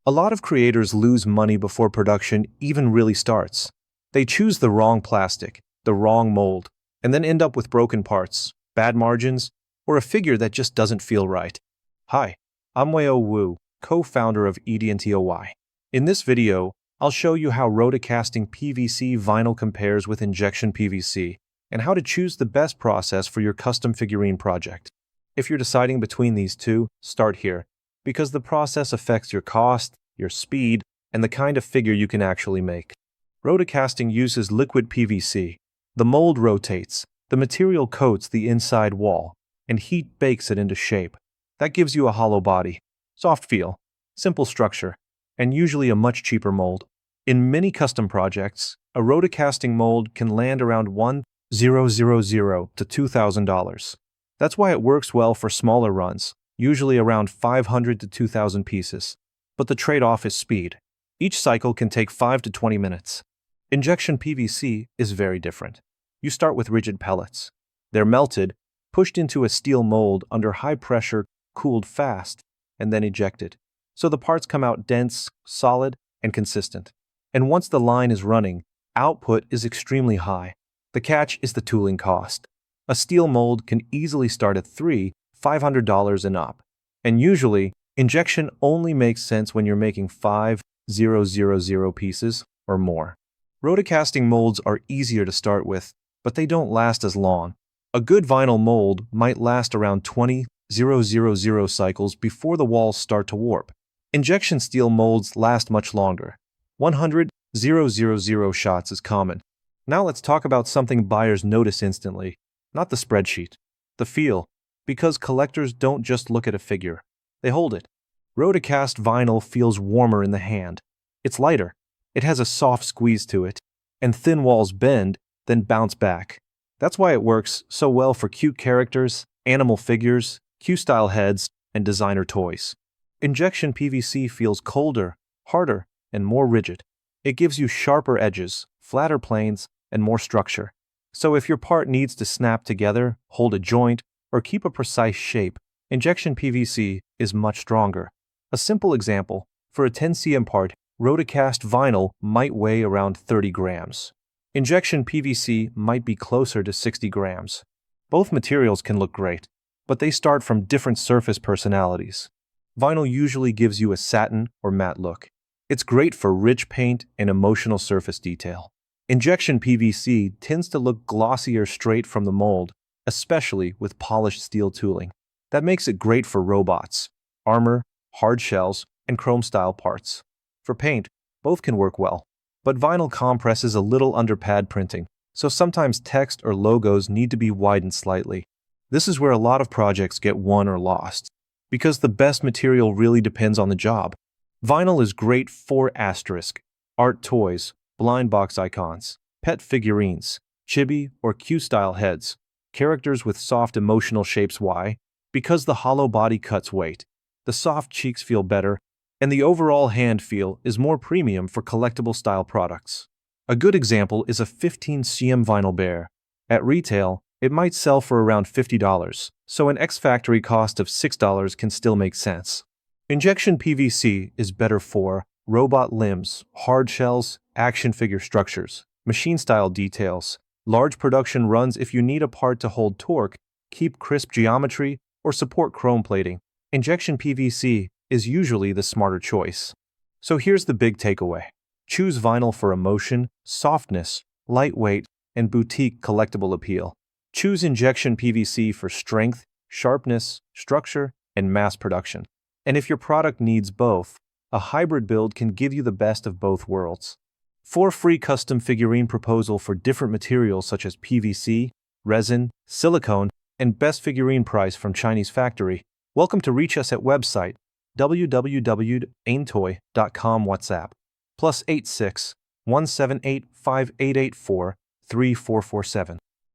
A lot of creators lose money before production even really starts. They choose the wrong plastic, the wrong mold, and then end up with broken parts, bad margins, or a figure that just doesn't feel right. Hi, I'm Weo Wu, co-founder of EDNTOY. In this video, I'll show you how Rotocasting PVC vinyl compares with injection PVC, and how to choose the best process for your custom figurine project. If you're deciding between these two, start here, because the process affects your cost, your speed, and the kind of figure you can actually make. Rotocasting uses liquid PVC. The mold rotates, the material coats the inside wall, and heat bakes it into shape. That gives you a hollow body, soft feel, simple structure, and usually a much cheaper mold. In many custom projects, a rotocasting mold can land around $1,000 to $2,000. That's why it works well for smaller runs, usually around 500 to 2,000 pieces. But the trade-off is speed. Each cycle can take 5 to 20 minutes. Injection PVC is very different. You start with rigid pellets. They're melted, pushed into a steel mold under high pressure, cooled fast, and then ejected. So the parts come out dense, solid, and consistent. And once the line is running, output is extremely high. The catch is the tooling cost. A steel mold can easily start at $500 and up. And usually, injection only makes sense when you're making 5,000 pieces or more. Rotocasting molds are easier to start with, but they don't last as long. A good vinyl mold might last around 20,000 cycles before the walls start to warp. Injection steel molds last much longer. 100,000 shots is common. Now let's talk about something buyers notice instantly. Not the spreadsheet, the feel, because collectors don't just look at a figure, they hold it. Rotocast vinyl feels warmer in the hand. It's lighter, it has a soft squeeze to it, and thin walls bend, then bounce back. That's why it works so well for cute characters, animal figures, Q-style heads, and designer toys. Injection PVC feels colder, harder, and more rigid. It gives you sharper edges, flatter planes, and more structure. So if your part needs to snap together, hold a joint, or keep a precise shape, injection PVC is much stronger. A simple example, for a 10 cm part, rotocast vinyl might weigh around 30 grams. Injection PVC might be closer to 60 grams. Both materials can look great, but they start from different surface personalities. Vinyl usually gives you a satin or matte look. It's great for rich paint and emotional surface detail. Injection PVC tends to look glossier straight from the mold, especially with polished steel tooling. That makes it great for robots, armor, hard shells, and chrome-style parts. For paint, both can work well, but vinyl compresses a little under pad printing, so sometimes text or logos need to be widened slightly. This is where a lot of projects get won or lost, because the best material really depends on the job. Vinyl is great for asterisk, art toys, blind box icons, pet figurines, chibi or Q-style heads, characters with soft emotional shapes. Why? Because the hollow body cuts weight, the soft cheeks feel better, and the overall hand feel is more premium for collectible style products. A good example is a 15 cm vinyl bear. At retail, it might sell for around $50, so an ex-factory cost of $6 can still make sense. Injection PVC is better for robot limbs, hard shells, action figure structures, machine-style details, large production runs if you need a part to hold torque, keep crisp geometry, or support chrome plating. Injection PVC is usually the smarter choice. So here's the big takeaway. Choose vinyl for emotion, softness, lightweight, and boutique collectible appeal. Choose injection PVC for strength, sharpness, structure, and mass production. And if your product needs both, a hybrid build can give you the best of both worlds. For a free custom figurine proposal for different materials such as PVC, resin, silicone, and best figurine price from Chinese factory, welcome to reach us at website www.EDNTOY.com WhatsApp +86 178 5884 3447.